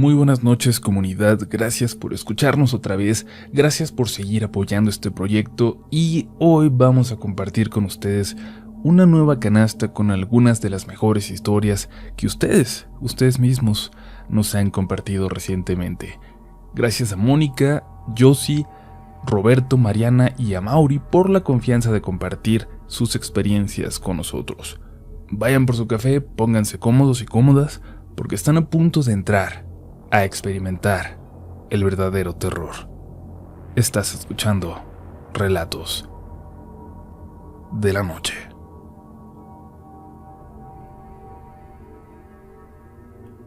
Muy buenas noches, comunidad, gracias por escucharnos otra vez, gracias por seguir apoyando este proyecto y hoy vamos a compartir con ustedes una nueva canasta con algunas de las mejores historias que ustedes mismos nos han compartido recientemente. Gracias a Mónica, Josie, Roberto, Mariana y a Mauri por la confianza de compartir sus experiencias con nosotros. Vayan por su café, pónganse cómodos y cómodas porque están a punto de entrar a experimentar el verdadero terror. Estás escuchando Relatos de la Noche.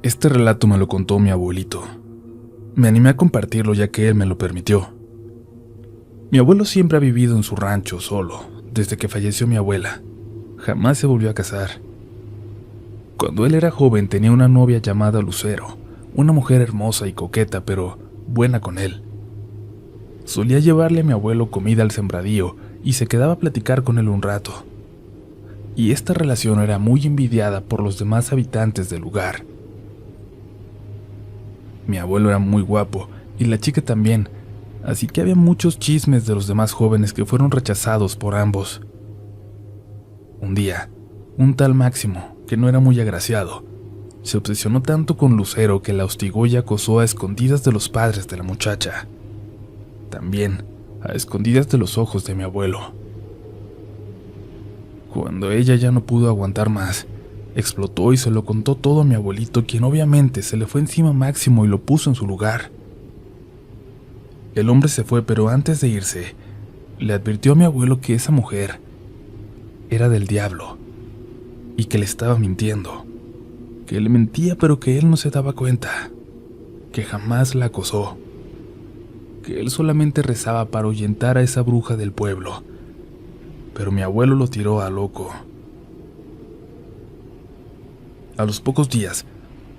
Este relato me lo contó mi abuelito. Me animé a compartirlo ya que él me lo permitió. Mi abuelo siempre ha vivido en su rancho solo, desde que falleció mi abuela. Jamás se volvió a casar. Cuando él era joven tenía una novia llamada Lucero, una mujer hermosa y coqueta, pero buena con él. Solía llevarle a mi abuelo comida al sembradío y se quedaba a platicar con él un rato. Y esta relación era muy envidiada por los demás habitantes del lugar. Mi abuelo era muy guapo y la chica también, así que había muchos chismes de los demás jóvenes que fueron rechazados por ambos. Un día, un tal Máximo, que no era muy agraciado, se obsesionó tanto con Lucero que la hostigó y acosó a escondidas de los padres de la muchacha. También a escondidas de los ojos de mi abuelo. Cuando ella ya no pudo aguantar más, explotó y se lo contó todo a mi abuelito, quien obviamente se le fue encima a Máximo y lo puso en su lugar. El hombre se fue, pero antes de irse, le advirtió a mi abuelo que esa mujer era del diablo y que le estaba mintiendo, que le mentía pero que él no se daba cuenta, que jamás la acosó, que él solamente rezaba para ahuyentar a esa bruja del pueblo, pero mi abuelo lo tiró a loco. A los pocos días,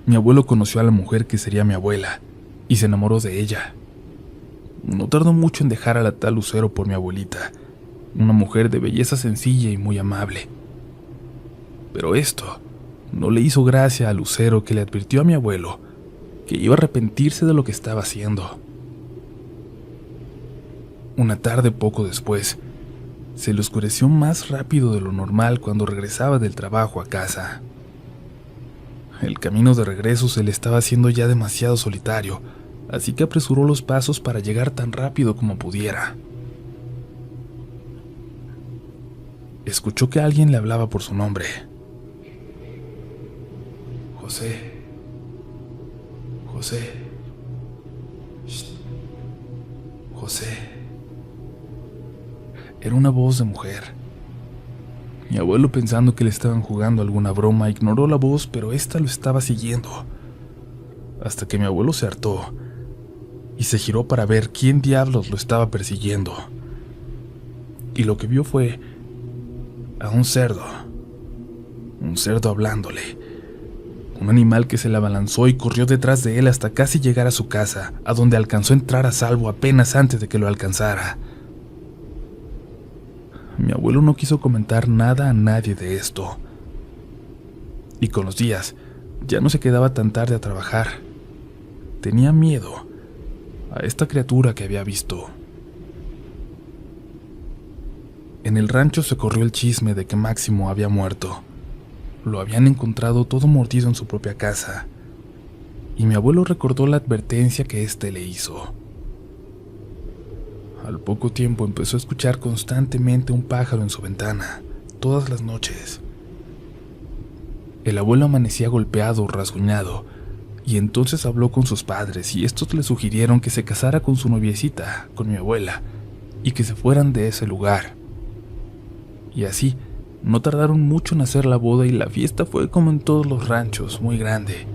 mi abuelo conoció a la mujer que sería mi abuela y se enamoró de ella. No tardó mucho en dejar a la tal Lucero por mi abuelita, una mujer de belleza sencilla y muy amable. Pero esto no le hizo gracia a Lucero, que le advirtió a mi abuelo que iba a arrepentirse de lo que estaba haciendo. Una tarde poco después, se le oscureció más rápido de lo normal cuando regresaba del trabajo a casa. El camino de regreso se le estaba haciendo ya demasiado solitario, así que apresuró los pasos para llegar tan rápido como pudiera. Escuchó que alguien le hablaba por su nombre. José. José. Shh. José. Era una voz de mujer. Mi abuelo, pensando que le estaban jugando alguna broma, ignoró la voz, pero ésta lo estaba siguiendo. Hasta que mi abuelo se hartó y se giró para ver quién diablos lo estaba persiguiendo. Y lo que vio fue a un cerdo hablándole. Un animal que se le abalanzó y corrió detrás de él hasta casi llegar a su casa, a donde alcanzó a entrar a salvo apenas antes de que lo alcanzara. Mi abuelo no quiso comentar nada a nadie de esto. Y con los días, ya no se quedaba tan tarde a trabajar. Tenía miedo a esta criatura que había visto. En el rancho se corrió el chisme de que Máximo había muerto. Lo habían encontrado todo mordido en su propia casa, y mi abuelo recordó la advertencia que éste le hizo. Al poco tiempo empezó a escuchar constantemente un pájaro en su ventana, todas las noches. El abuelo amanecía golpeado, rasguñado, y entonces habló con sus padres, y estos le sugirieron que se casara con su noviecita, con mi abuela, y que se fueran de ese lugar. Y así, no tardaron mucho en hacer la boda y la fiesta fue como en todos los ranchos, muy grande.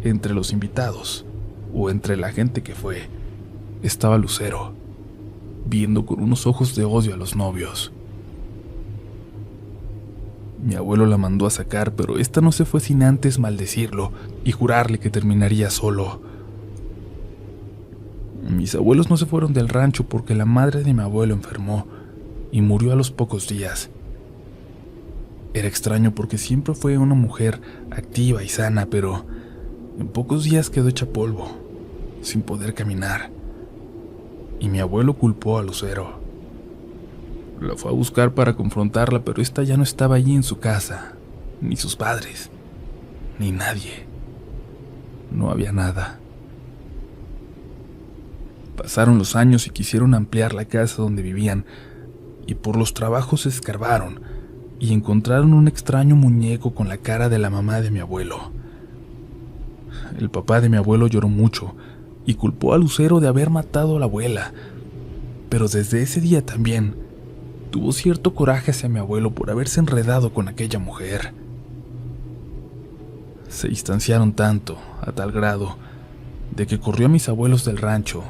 Entre los invitados, o entre la gente que fue, estaba Lucero, viendo con unos ojos de odio a los novios. Mi abuelo la mandó a sacar, pero esta no se fue sin antes maldecirlo y jurarle que terminaría solo. Mis abuelos no se fueron del rancho porque la madre de mi abuelo enfermó y murió a los pocos días. Era extraño porque siempre fue una mujer activa y sana, pero En pocos días quedó hecha polvo, sin poder caminar, y mi abuelo culpó a Lucero. La fue a buscar para confrontarla, pero esta ya no estaba allí en su casa, ni sus padres, ni nadie. No había nada. Pasaron los años y quisieron ampliar la casa donde vivían, y por los trabajos se escarbaron y encontraron un extraño muñeco con la cara de la mamá de mi abuelo. El papá de mi abuelo lloró mucho y culpó a Lucero de haber matado a la abuela, pero desde ese día también tuvo cierto coraje hacia mi abuelo por haberse enredado con aquella mujer. Se distanciaron tanto, a tal grado, de que corrió a mis abuelos del rancho,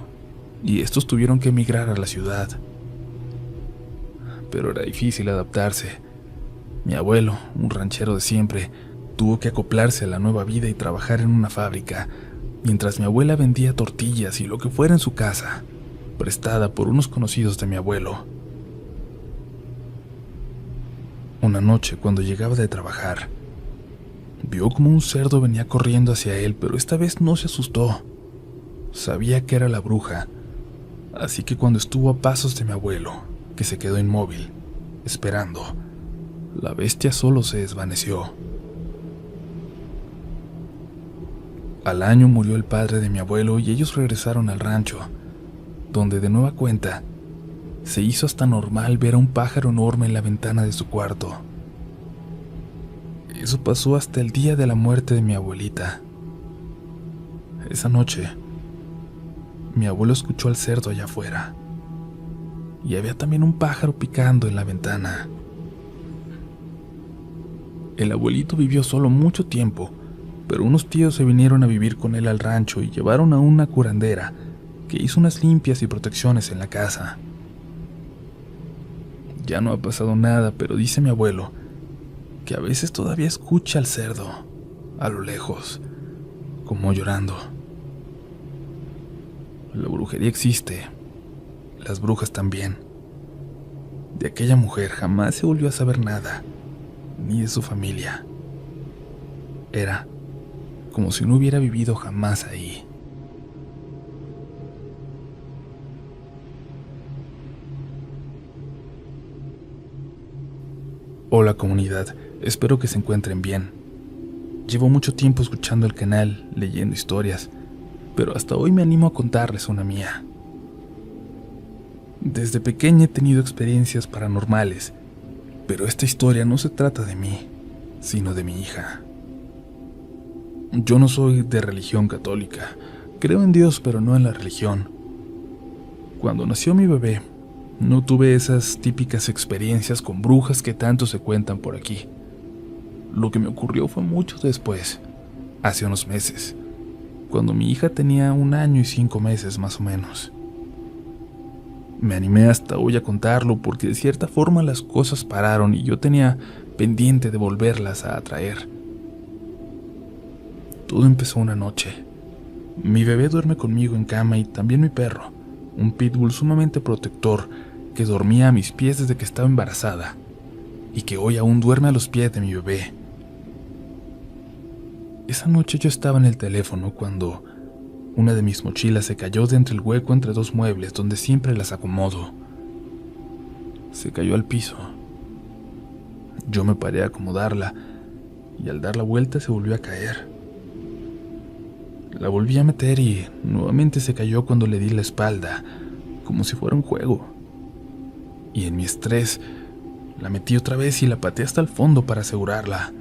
y estos tuvieron que emigrar a la ciudad. Pero era difícil adaptarse. Mi abuelo, un ranchero de siempre, tuvo que acoplarse a la nueva vida y trabajar en una fábrica, mientras mi abuela vendía tortillas y lo que fuera en su casa, prestada por unos conocidos de mi abuelo. Una noche, cuando llegaba de trabajar, vio como un cerdo venía corriendo hacia él, pero esta vez no se asustó. Sabía que era la bruja, así que cuando estuvo a pasos de mi abuelo, que se quedó inmóvil, esperando, la bestia solo se desvaneció. Al año murió el padre de mi abuelo y ellos regresaron al rancho, donde de nueva cuenta se hizo hasta normal ver a un pájaro enorme en la ventana de su cuarto. Eso pasó hasta el día de la muerte de mi abuelita. Esa noche, mi abuelo escuchó al cerdo allá afuera, y había también un pájaro picando en la ventana. El abuelito vivió solo mucho tiempo, pero unos tíos se vinieron a vivir con él al rancho y llevaron a una curandera que hizo unas limpias y protecciones en la casa. Ya no ha pasado nada, pero dice mi abuelo que a veces todavía escucha al cerdo, a lo lejos, como llorando. La brujería existe, las brujas también. De aquella mujer jamás se volvió a saber nada, ni de su familia. Era como si no hubiera vivido jamás ahí. Hola comunidad, espero que se encuentren bien. Llevo mucho tiempo escuchando el canal, leyendo historias, pero hasta hoy me animo a contarles una mía. Desde pequeña he tenido experiencias paranormales, pero esta historia no se trata de mí, sino de mi hija. Yo no soy de religión católica, creo en Dios pero no en la religión. Cuando nació mi bebé, no tuve esas típicas experiencias con brujas que tanto se cuentan por aquí. Lo que me ocurrió fue mucho después, hace unos meses, cuando mi hija tenía 1 año y 5 meses más o menos. Me animé hasta hoy a contarlo porque de cierta forma las cosas pararon y yo tenía pendiente de volverlas a atraer. Todo empezó una noche. Mi bebé duerme conmigo en cama y también mi perro, un pitbull sumamente protector que dormía a mis pies desde que estaba embarazada y que hoy aún duerme a los pies de mi bebé. Esa noche yo estaba en el teléfono cuando una de mis mochilas se cayó de entre el hueco entre 2 muebles donde siempre las acomodo. Se cayó al piso. Yo me paré a acomodarla y al dar la vuelta se volvió a caer. La volví a meter y nuevamente se cayó cuando le di la espalda, como si fuera un juego. Y en mi estrés, la metí otra vez y la pateé hasta el fondo para asegurarla.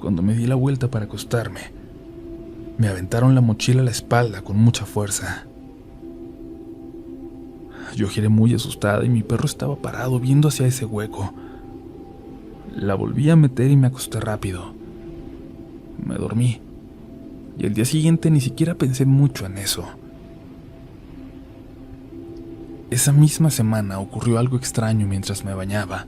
Cuando me di la vuelta para acostarme, me aventaron la mochila a la espalda con mucha fuerza. Yo giré muy asustada y mi perro estaba parado viendo hacia ese hueco. La volví a meter y me acosté rápido. Me dormí. Y el día siguiente ni siquiera pensé mucho en eso. Esa misma semana ocurrió algo extraño mientras me bañaba.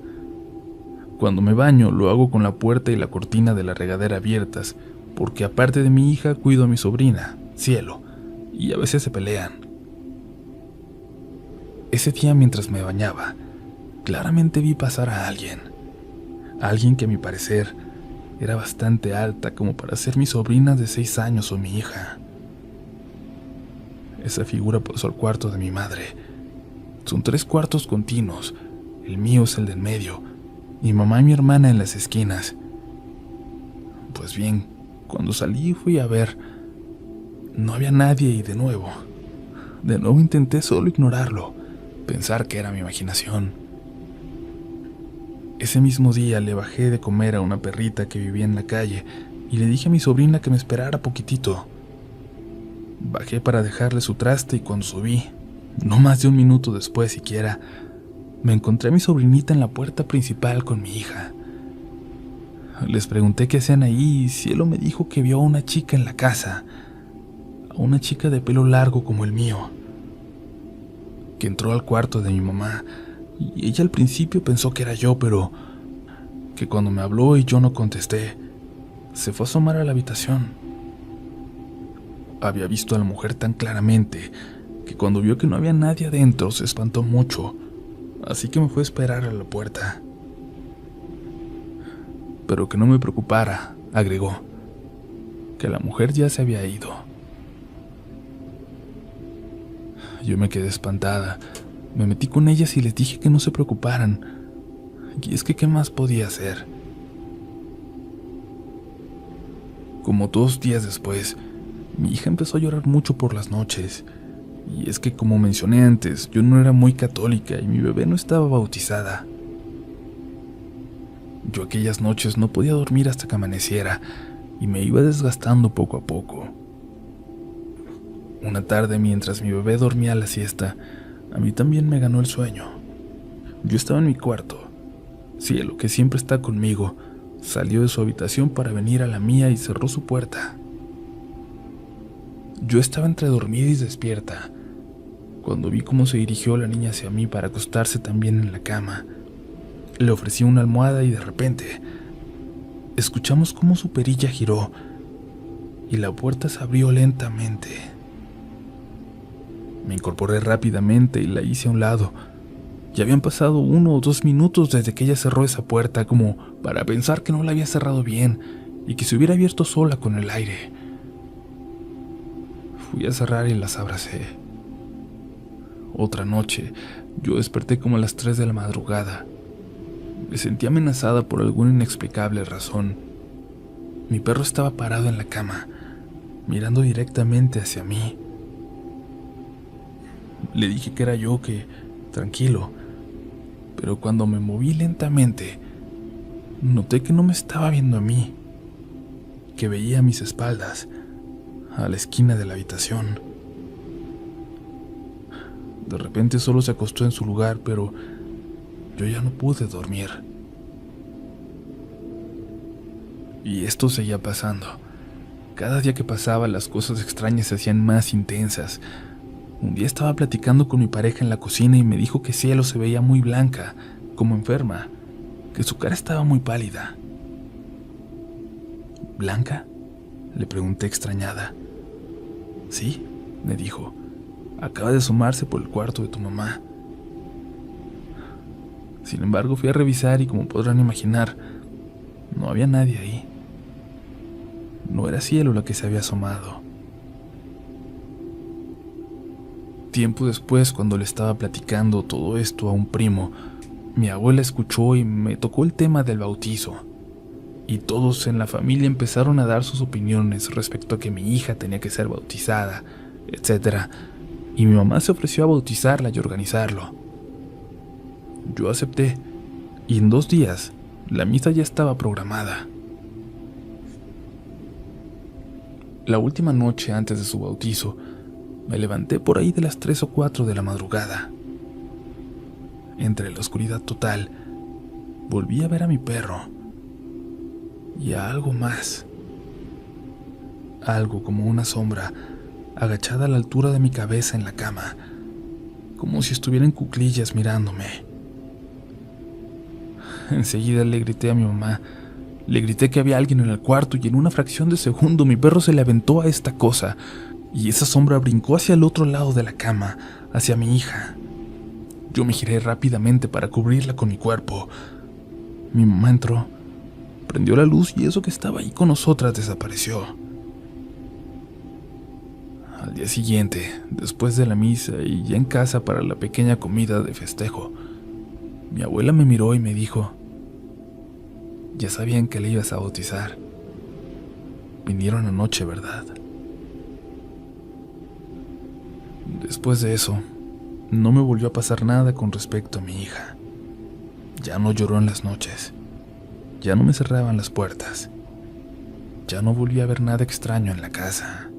Cuando me baño lo hago con la puerta y la cortina de la regadera abiertas, porque aparte de mi hija cuido a mi sobrina, Cielo, y a veces se pelean. Ese día mientras me bañaba, claramente vi pasar a alguien que a mi parecer Era bastante alta como para ser mi sobrina de 6 años o mi hija. Esa figura pasó al cuarto de mi madre. Son 3 cuartos continuos. El mío es el del medio. Mi mamá y mi hermana en las esquinas. Pues bien, cuando salí fui a ver. No había nadie y de nuevo intenté solo ignorarlo, pensar que era mi imaginación. Ese mismo día le bajé de comer a una perrita que vivía en la calle y le dije a mi sobrina que me esperara poquitito. Bajé para dejarle su traste y cuando subí, no más de un minuto después siquiera, me encontré a mi sobrinita en la puerta principal con mi hija. Les pregunté qué hacían ahí y Cielo me dijo que vio a una chica en la casa, a una chica de pelo largo como el mío, que entró al cuarto de mi mamá y ella al principio pensó que era yo, pero que cuando me habló y yo no contesté, se fue a asomar a la habitación. Había visto a la mujer tan claramente que cuando vio que no había nadie adentro se espantó mucho, así que me fue a esperar a la puerta. Pero que no me preocupara, agregó, que la mujer ya se había ido. Yo me quedé espantada, me metí con ellas y les dije que no se preocuparan, y es que ¿qué más podía hacer? Como 2 días después, mi hija empezó a llorar mucho por las noches, y es que como mencioné antes, yo no era muy católica y mi bebé no estaba bautizada. Yo aquellas noches no podía dormir hasta que amaneciera, y me iba desgastando poco a poco. Una tarde, mientras mi bebé dormía la siesta, a mí también me ganó el sueño. Yo estaba en mi cuarto. Cielo, que siempre está conmigo, salió de su habitación para venir a la mía y cerró su puerta. Yo estaba entre dormida y despierta, cuando vi cómo se dirigió la niña hacia mí para acostarse también en la cama. Le ofrecí una almohada y de repente escuchamos cómo su perilla giró y la puerta se abrió lentamente. Me incorporé rápidamente y la hice a un lado. Ya habían pasado 1 o 2 minutos desde que ella cerró esa puerta, como para pensar que no la había cerrado bien y que se hubiera abierto sola con el aire. Fui a cerrar y las abracé. Otra noche, yo desperté como a las 3 de la madrugada. Me sentí amenazada por alguna inexplicable razón. Mi perro estaba parado en la cama, mirando directamente hacia mí. Le dije que era yo, que tranquilo, pero cuando me moví lentamente, noté que no me estaba viendo a mí, que veía a mis espaldas, a la esquina de la habitación. De repente solo se acostó en su lugar, pero yo ya no pude dormir. Y esto seguía pasando. Cada día que pasaba, las cosas extrañas se hacían más intensas. Un día estaba platicando con mi pareja en la cocina y me dijo que Cielo se veía muy blanca, como enferma, que su cara estaba muy pálida. ¿Blanca?, le pregunté extrañada. Sí, me dijo, acaba de asomarse por el cuarto de tu mamá. Sin embargo, fui a revisar y como podrán imaginar, no había nadie ahí. No era Cielo la que se había asomado. Tiempo después, cuando le estaba platicando todo esto a un primo, mi abuela escuchó y me tocó el tema del bautizo. Y todos en la familia empezaron a dar sus opiniones respecto a que mi hija tenía que ser bautizada, etc. Y mi mamá se ofreció a bautizarla y organizarlo. Yo acepté, y en 2 días, la misa ya estaba programada. La última noche antes de su bautizo, me levanté por ahí de las 3 o 4 de la madrugada. Entre la oscuridad total, volví a ver a mi perro y a algo más. Algo como una sombra agachada a la altura de mi cabeza en la cama, como si estuviera en cuclillas mirándome. Enseguida le grité a mi mamá. Le grité que había alguien en el cuarto y en una fracción de segundo mi perro se le aventó a esta cosa y esa sombra brincó hacia el otro lado de la cama, hacia mi hija. Yo me giré rápidamente para cubrirla con mi cuerpo. Mi mamá entró, Prendió la luz y eso que estaba ahí con nosotras desapareció. Al día siguiente, después de la misa y ya en casa para la pequeña comida de festejo, mi abuela me miró y me dijo: ya sabían que le ibas a bautizar. Vinieron anoche, ¿verdad? Después de eso, no me volvió a pasar nada con respecto a mi hija. Ya no lloró en las noches. Ya no me cerraban las puertas. Ya no volví a ver nada extraño en la casa.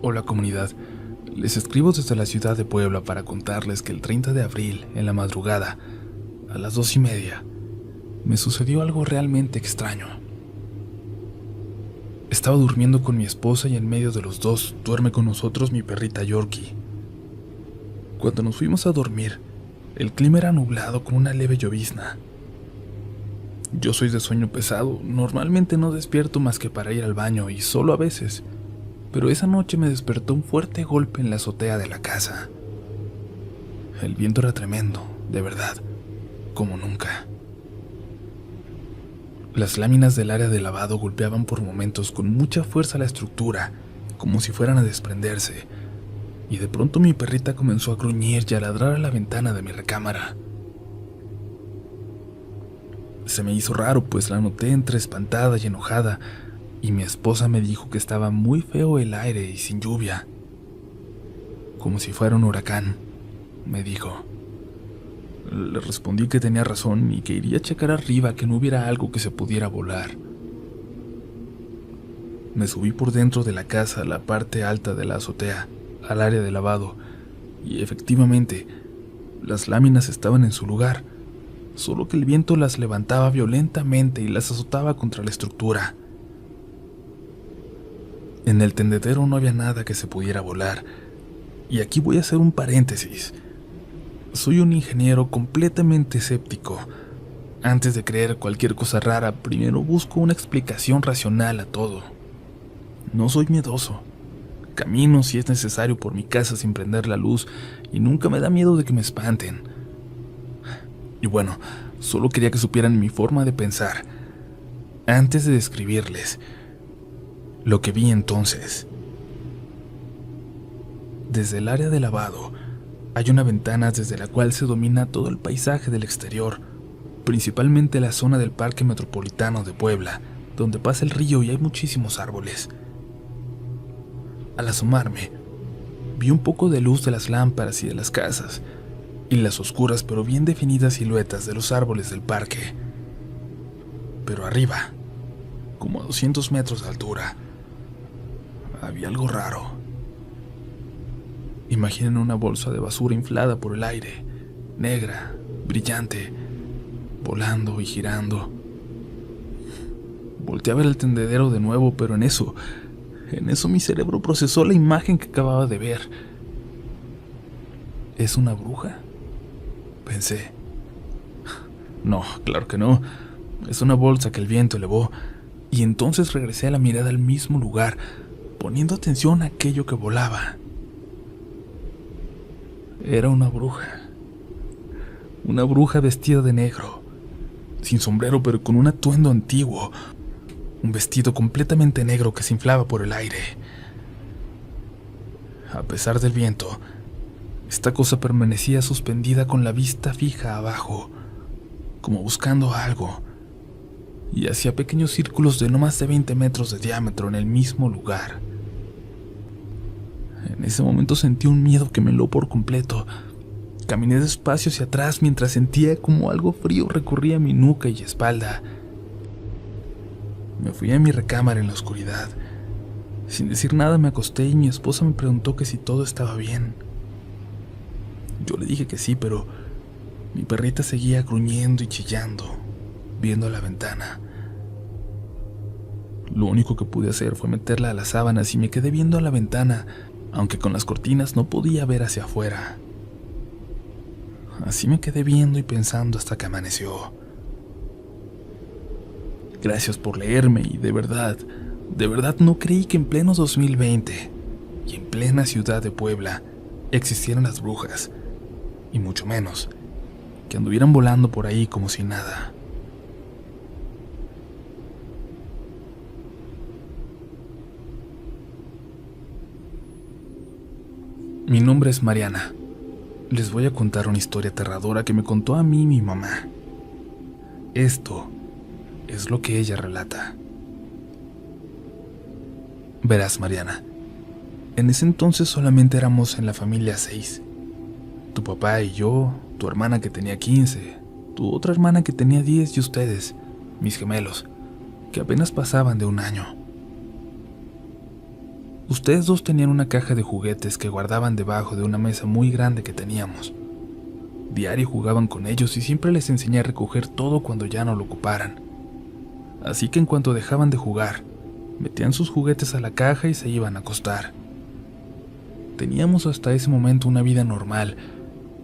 Hola comunidad, les escribo desde la ciudad de Puebla para contarles que el 30 de abril, en la madrugada, a las 2:30, me sucedió algo realmente extraño. Estaba durmiendo con mi esposa y en medio de los dos duerme con nosotros mi perrita Yorkie. Cuando nos fuimos a dormir, el clima era nublado con una leve llovizna. Yo soy de sueño pesado, normalmente no despierto más que para ir al baño y solo a veces, pero esa noche me despertó un fuerte golpe en la azotea de la casa. El viento era tremendo, de verdad, como nunca. Las láminas del área de lavado golpeaban por momentos con mucha fuerza la estructura, como si fueran a desprenderse, y de pronto mi perrita comenzó a gruñir y a ladrar a la ventana de mi recámara. Se me hizo raro, pues la noté entre espantada y enojada, y mi esposa me dijo que estaba muy feo el aire y sin lluvia, como si fuera un huracán, me dijo. Le respondí que tenía razón y que iría a checar arriba que no hubiera algo que se pudiera volar. Me subí por dentro de la casa a la parte alta de la azotea, al área de lavado, y efectivamente, las láminas estaban en su lugar, solo que el viento las levantaba violentamente y las azotaba contra la estructura. En el tendedero no había nada que se pudiera volar, y aquí voy a hacer un paréntesis. Soy un ingeniero completamente escéptico. Antes de creer cualquier cosa rara, primero busco una explicación racional a todo. No soy miedoso. Camino si es necesario por mi casa sin prender la luz y nunca me da miedo de que me espanten. Y bueno, solo quería que supieran mi forma de pensar. Antes de describirles lo que vi entonces. Desde el área de lavado, hay una ventana desde la cual se domina todo el paisaje del exterior, principalmente la zona del Parque Metropolitano de Puebla, donde pasa el río y hay muchísimos árboles. Al asomarme, vi un poco de luz de las lámparas y de las casas, y las oscuras pero bien definidas siluetas de los árboles del parque. Pero arriba, como a 200 metros de altura, había algo raro. Imaginen una bolsa de basura inflada por el aire, negra, brillante, volando y girando. Volteé a ver el tendedero de nuevo, pero en eso mi cerebro procesó la imagen que acababa de ver. ¿Es una bruja?, pensé. No, claro que no. Es una bolsa que el viento elevó, y entonces regresé a la mirada al mismo lugar, poniendo atención a aquello que volaba. Era una bruja vestida de negro, sin sombrero pero con un atuendo antiguo, un vestido completamente negro que se inflaba por el aire. A pesar del viento, esta cosa permanecía suspendida con la vista fija abajo, como buscando algo, y hacía pequeños círculos de no más de 20 metros de diámetro en el mismo lugar. En ese momento sentí un miedo que me heló por completo. Caminé despacio hacia atrás mientras sentía como algo frío recorría mi nuca y espalda. Me fui a mi recámara en la oscuridad. Sin decir nada me acosté y mi esposa me preguntó que si todo estaba bien. Yo le dije que sí, pero mi perrita seguía gruñendo y chillando, viendo a la ventana. Lo único que pude hacer fue meterla a las sábanas y me quedé viendo a la ventana, aunque con las cortinas no podía ver hacia afuera. Así me quedé viendo y pensando hasta que amaneció. Gracias por leerme y de verdad no creí que en pleno 2020 y en plena ciudad de Puebla existieran las brujas, y mucho menos que anduvieran volando por ahí como si nada. Mi nombre es Mariana. Les voy a contar una historia aterradora que me contó a mí mi mamá. Esto es lo que ella relata. Verás, Mariana, en ese entonces solamente éramos en la familia 6. Tu papá y yo, tu hermana que tenía 15, tu otra hermana que tenía 10 y ustedes, mis gemelos, que apenas pasaban de 1 año. Ustedes dos tenían una caja de juguetes que guardaban debajo de una mesa muy grande que teníamos. Diario jugaban con ellos y siempre les enseñé a recoger todo cuando ya no lo ocuparan. Así que en cuanto dejaban de jugar, metían sus juguetes a la caja y se iban a acostar. Teníamos hasta ese momento una vida normal,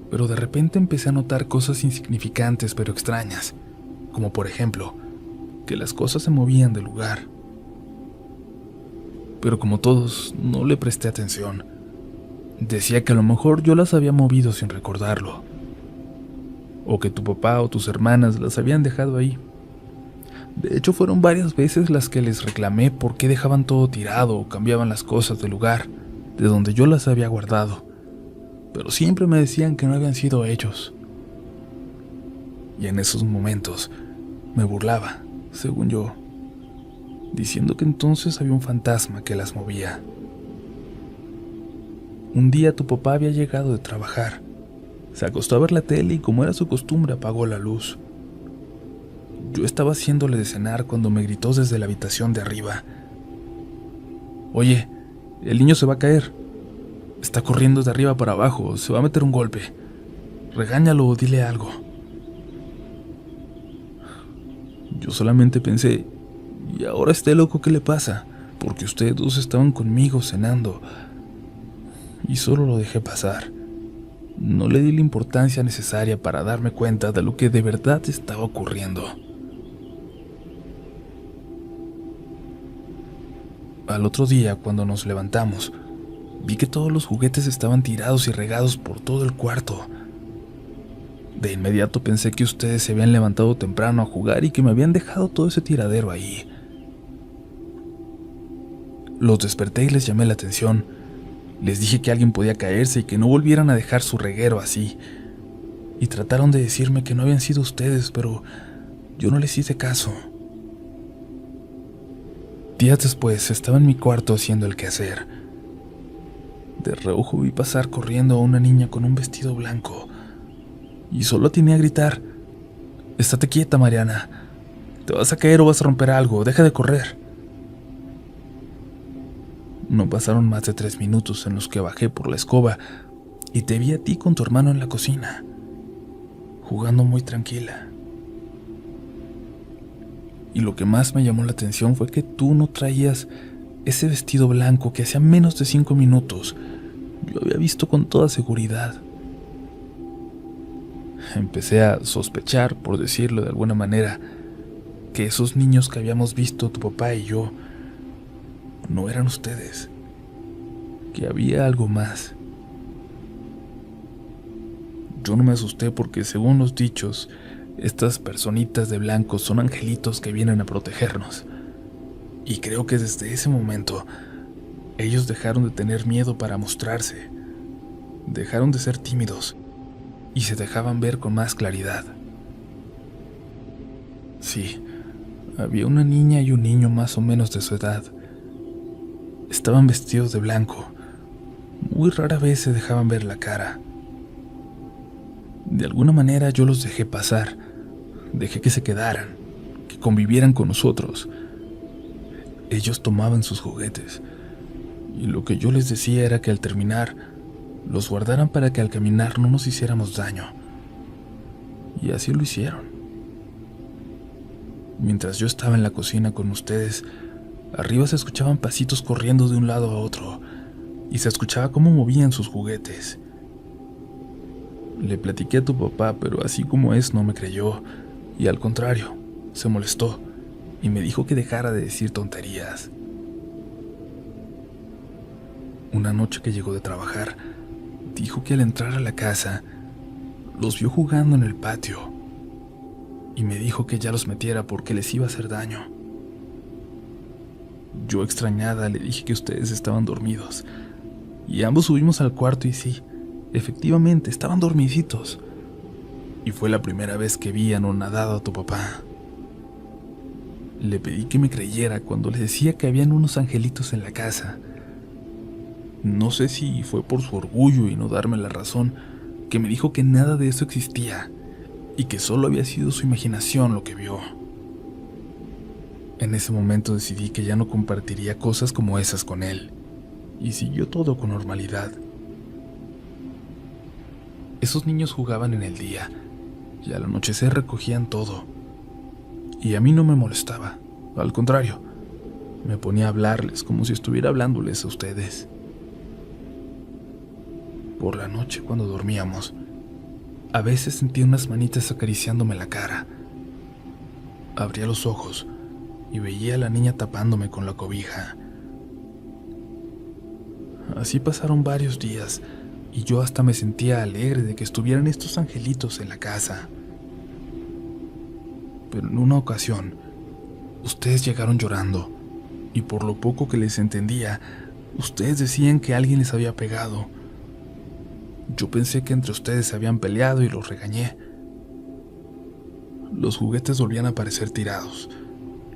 pero de repente empecé a notar cosas insignificantes pero extrañas, como por ejemplo, que las cosas se movían de lugar. Pero como todos, no le presté atención. Decía que a lo mejor yo las había movido sin recordarlo, o que tu papá o tus hermanas las habían dejado ahí. De hecho, fueron varias veces las que les reclamé por qué dejaban todo tirado o cambiaban las cosas del lugar, de donde yo las había guardado, pero siempre me decían que no habían sido ellos. Y en esos momentos me burlaba, según yo, diciendo que entonces había un fantasma que las movía. Un día tu papá había llegado de trabajar, se acostó a ver la tele y como era su costumbre apagó la luz. Yo estaba haciéndole de cenar cuando me gritó desde la habitación de arriba: «Oye, el niño se va a caer. Está corriendo de arriba para abajo, se va a meter un golpe. Regáñalo o dile algo». Yo solamente pensé: ¿y ahora este loco qué le pasa? Porque ustedes dos estaban conmigo cenando. Y solo lo dejé pasar. No le di la importancia necesaria para darme cuenta de lo que de verdad estaba ocurriendo. Al otro día, cuando nos levantamos, vi que todos los juguetes estaban tirados y regados por todo el cuarto. De inmediato pensé que ustedes se habían levantado temprano a jugar y que me habían dejado todo ese tiradero ahí. Los desperté y les llamé la atención. Les dije que alguien podía caerse y que no volvieran a dejar su reguero así. Y trataron de decirme que no habían sido ustedes, pero yo no les hice caso. Días después estaba en mi cuarto haciendo el quehacer. De reojo vi pasar corriendo a una niña con un vestido blanco. Y solo atiné a gritar: «Estate quieta, Mariana. Te vas a caer o vas a romper algo. Deja de correr». No pasaron más de 3 minutos en los que bajé por la escoba y te vi a ti con tu hermano en la cocina, jugando muy tranquila. Y lo que más me llamó la atención fue que tú no traías ese vestido blanco que hacía menos de 5 minutos yo había visto con toda seguridad. Empecé a sospechar, por decirlo de alguna manera, que esos niños que habíamos visto tu papá y yo no eran ustedes, que había algo más. Yo no me asusté porque, según los dichos, estas personitas de blanco son angelitos que vienen a protegernos. Y creo que desde ese momento, ellos dejaron de tener miedo para mostrarse, dejaron de ser tímidos y se dejaban ver con más claridad. Sí, había una niña y un niño más o menos de su edad. Estaban vestidos de blanco. Muy rara vez se dejaban ver la cara. De alguna manera yo los dejé pasar, dejé que se quedaran, que convivieran con nosotros. Ellos tomaban sus juguetes, y lo que yo les decía era que al terminar, los guardaran para que al caminar no nos hiciéramos daño. Y así lo hicieron. Mientras yo estaba en la cocina con ustedes, arriba se escuchaban pasitos corriendo de un lado a otro, y se escuchaba cómo movían sus juguetes. Le platiqué a tu papá, pero así como es, no me creyó, y al contrario, se molestó, y me dijo que dejara de decir tonterías. Una noche que llegó de trabajar, dijo que al entrar a la casa, los vio jugando en el patio y me dijo que ya los metiera porque les iba a hacer daño. Yo, extrañada, le dije que ustedes estaban dormidos y ambos subimos al cuarto y sí, efectivamente, estaban dormiditos. Y fue la primera vez que vi anonadado a tu papá. Le pedí que me creyera cuando le decía que habían unos angelitos en la casa. No sé si fue por su orgullo y no darme la razón, que me dijo que nada de eso existía y que solo había sido su imaginación lo que vio. En ese momento decidí que ya no compartiría cosas como esas con él, y siguió todo con normalidad. Esos niños jugaban en el día, y al anochecer recogían todo. Y a mí no me molestaba, al contrario, me ponía a hablarles como si estuviera hablándoles a ustedes. Por la noche, cuando dormíamos, a veces sentía unas manitas acariciándome la cara. Abría los ojos y veía a la niña tapándome con la cobija. Así pasaron varios días y yo hasta me sentía alegre de que estuvieran estos angelitos en la casa. Pero en una ocasión, ustedes llegaron llorando y por lo poco que les entendía, ustedes decían que alguien les había pegado. Yo pensé que entre ustedes se habían peleado y los regañé. Los juguetes volvían a aparecer tirados,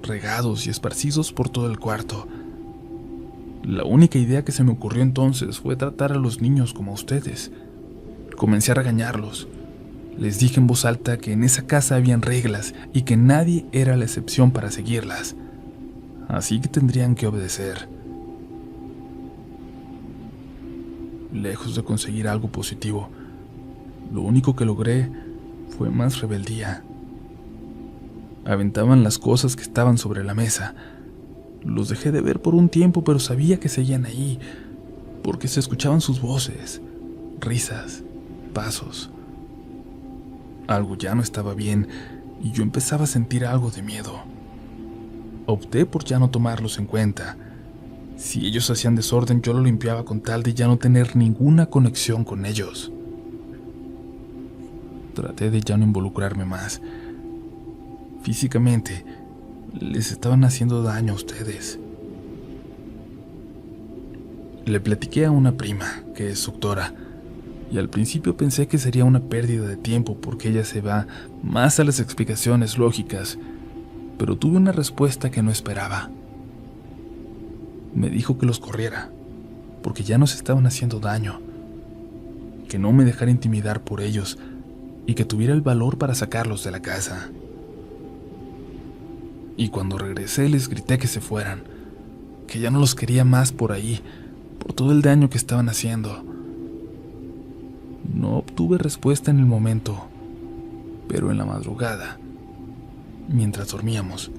regados y esparcidos por todo el cuarto. La única idea que se me ocurrió entonces fue tratar a los niños como a ustedes. Comencé a regañarlos. Les dije en voz alta que en esa casa habían reglas y que nadie era la excepción para seguirlas. Así que tendrían que obedecer. Lejos de conseguir algo positivo, lo único que logré fue más rebeldía. Aventaban las cosas que estaban sobre la mesa. Los dejé de ver por un tiempo, pero sabía que seguían ahí, porque se escuchaban sus voces, risas, pasos. Algo ya no estaba bien y yo empezaba a sentir algo de miedo. Opté por ya no tomarlos en cuenta. Si ellos hacían desorden, yo lo limpiaba con tal de ya no tener ninguna conexión con ellos. Traté de ya no involucrarme más. Físicamente, les estaban haciendo daño a ustedes. Le platiqué a una prima, que es doctora, y al principio pensé que sería una pérdida de tiempo porque ella se va más a las explicaciones lógicas, pero tuve una respuesta que no esperaba. Me dijo que los corriera, porque ya nos estaban haciendo daño, que no me dejara intimidar por ellos y que tuviera el valor para sacarlos de la casa. Y cuando regresé les grité que se fueran, que ya no los quería más por ahí, por todo el daño que estaban haciendo. No obtuve respuesta en el momento, pero en la madrugada, mientras dormíamos,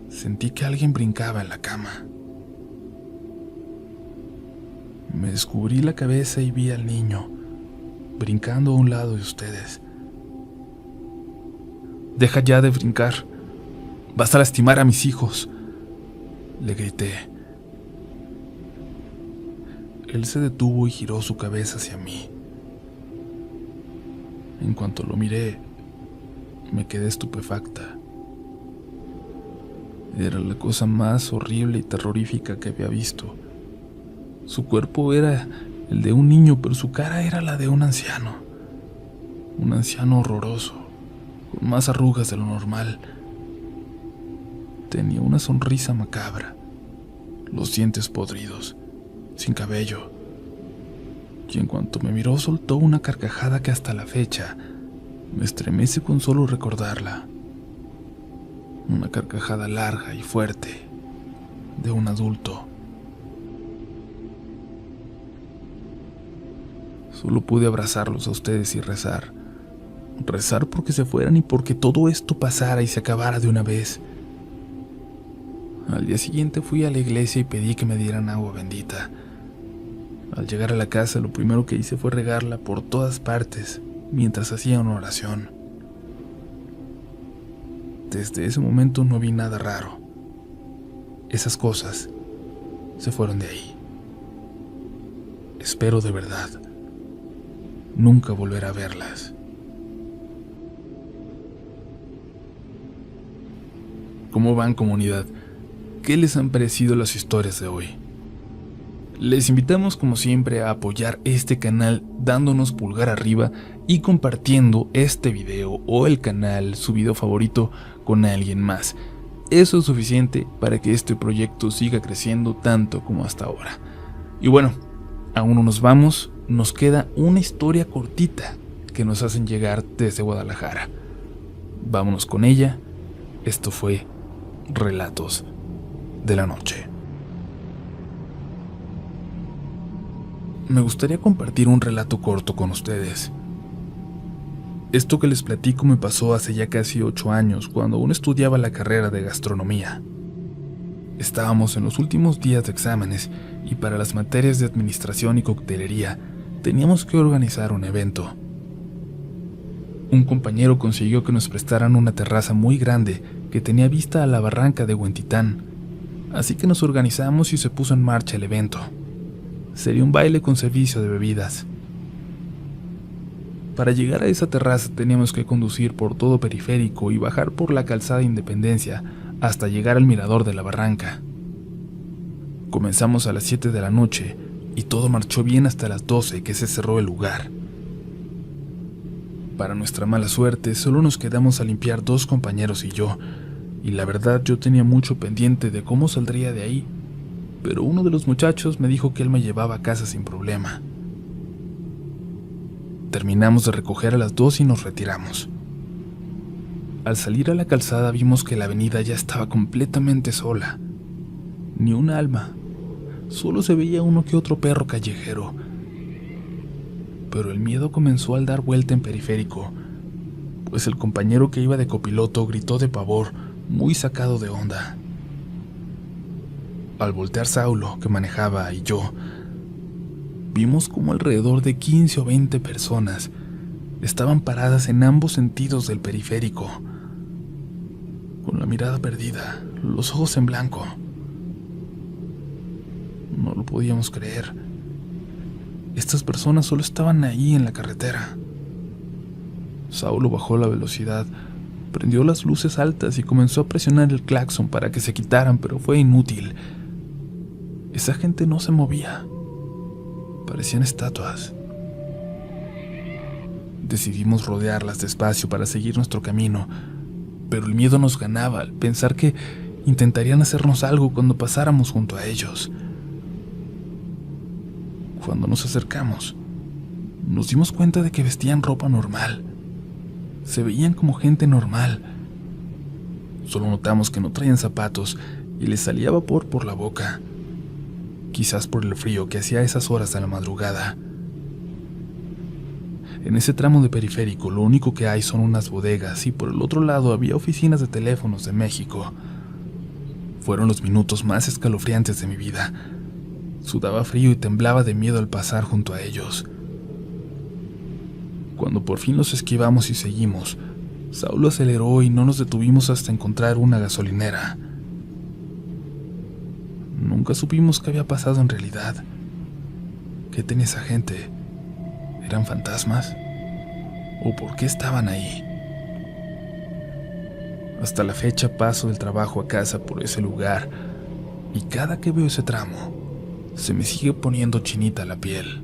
sentí que alguien brincaba en la cama. Me descubrí la cabeza y vi al niño brincando a un lado de ustedes. «Deja ya de brincar. Vas a lastimar a mis hijos», le grité. Él se detuvo y giró su cabeza hacia mí. En cuanto lo miré, me quedé estupefacta. Era la cosa más horrible y terrorífica que había visto. Su cuerpo era el de un niño, pero su cara era la de un anciano horroroso, con más arrugas de lo normal. Tenía una sonrisa macabra, los dientes podridos, sin cabello, y en cuanto me miró soltó una carcajada que hasta la fecha me estremece con solo recordarla. Una carcajada larga y fuerte de un adulto. Solo pude abrazarlos a ustedes y rezar. Rezar porque se fueran y porque todo esto pasara y se acabara de una vez. Al día siguiente fui a la iglesia y pedí que me dieran agua bendita. Al llegar a la casa, lo primero que hice fue regarla por todas partes mientras hacía una oración. Desde ese momento no vi nada raro. Esas cosas se fueron de ahí. Espero de verdad nunca volver a verlas. ¿Cómo van, comunidad? ¿Qué les han parecido las historias de hoy? Les invitamos como siempre a apoyar este canal dándonos pulgar arriba y compartiendo este video o el canal, su video favorito, con alguien más. Eso es suficiente para que este proyecto siga creciendo tanto como hasta ahora. Y bueno, aún no nos vamos, nos queda una historia cortita que nos hacen llegar desde Guadalajara. Vámonos con ella. Esto fue Relatos de la Noche. Me gustaría compartir un relato corto con ustedes. Esto que les platico me pasó hace ya casi 8 años, cuando aún estudiaba la carrera de gastronomía. Estábamos en los últimos días de exámenes y para las materias de administración y coctelería teníamos que organizar un evento. Un compañero consiguió que nos prestaran una terraza muy grande que tenía vista a la barranca de Huentitán, así que nos organizamos y se puso en marcha el evento. Sería un baile con servicio de bebidas. Para llegar a esa terraza teníamos que conducir por todo Periférico y bajar por la calzada Independencia hasta llegar al mirador de la barranca. Comenzamos a las 7 de la noche y todo marchó bien hasta las 12 que se cerró el lugar. Para nuestra mala suerte, solo nos quedamos a limpiar 2 compañeros y yo, y la verdad yo tenía mucho pendiente de cómo saldría de ahí, pero uno de los muchachos me dijo que él me llevaba a casa sin problema. Terminamos de recoger a las 2 y nos retiramos. Al salir a la calzada vimos que la avenida ya estaba completamente sola. Ni un alma, solo se veía uno que otro perro callejero. Pero el miedo comenzó al dar vuelta en Periférico, pues el compañero que iba de copiloto gritó de pavor, muy sacado de onda. Al voltear Saulo, que manejaba, y yo, vimos como alrededor de 15 o 20 personas estaban paradas en ambos sentidos del Periférico, con la mirada perdida, los ojos en blanco. No lo podíamos creer. Estas personas solo estaban ahí en la carretera. Saulo bajó la velocidad, prendió las luces altas y comenzó a presionar el claxon para que se quitaran, pero fue inútil. Esa gente no se movía. Parecían estatuas. Decidimos rodearlas despacio para seguir nuestro camino, pero el miedo nos ganaba al pensar que intentarían hacernos algo cuando pasáramos junto a ellos. Cuando nos acercamos, nos dimos cuenta de que vestían ropa normal. Se veían como gente normal. Solo notamos que no traían zapatos y les salía vapor por la boca. Quizás por el frío que hacía a esas horas de la madrugada. En ese tramo de Periférico lo único que hay son unas bodegas y por el otro lado había oficinas de teléfonos de México. Fueron los minutos más escalofriantes de mi vida. Sudaba frío y temblaba de miedo al pasar junto a ellos. Cuando por fin los esquivamos y seguimos, Saulo aceleró y no nos detuvimos hasta encontrar una gasolinera. Nunca supimos qué había pasado en realidad. ¿Qué tenía esa gente? ¿Eran fantasmas? ¿O por qué estaban ahí? Hasta la fecha paso del trabajo a casa por ese lugar y cada que veo ese tramo, se me sigue poniendo chinita la piel.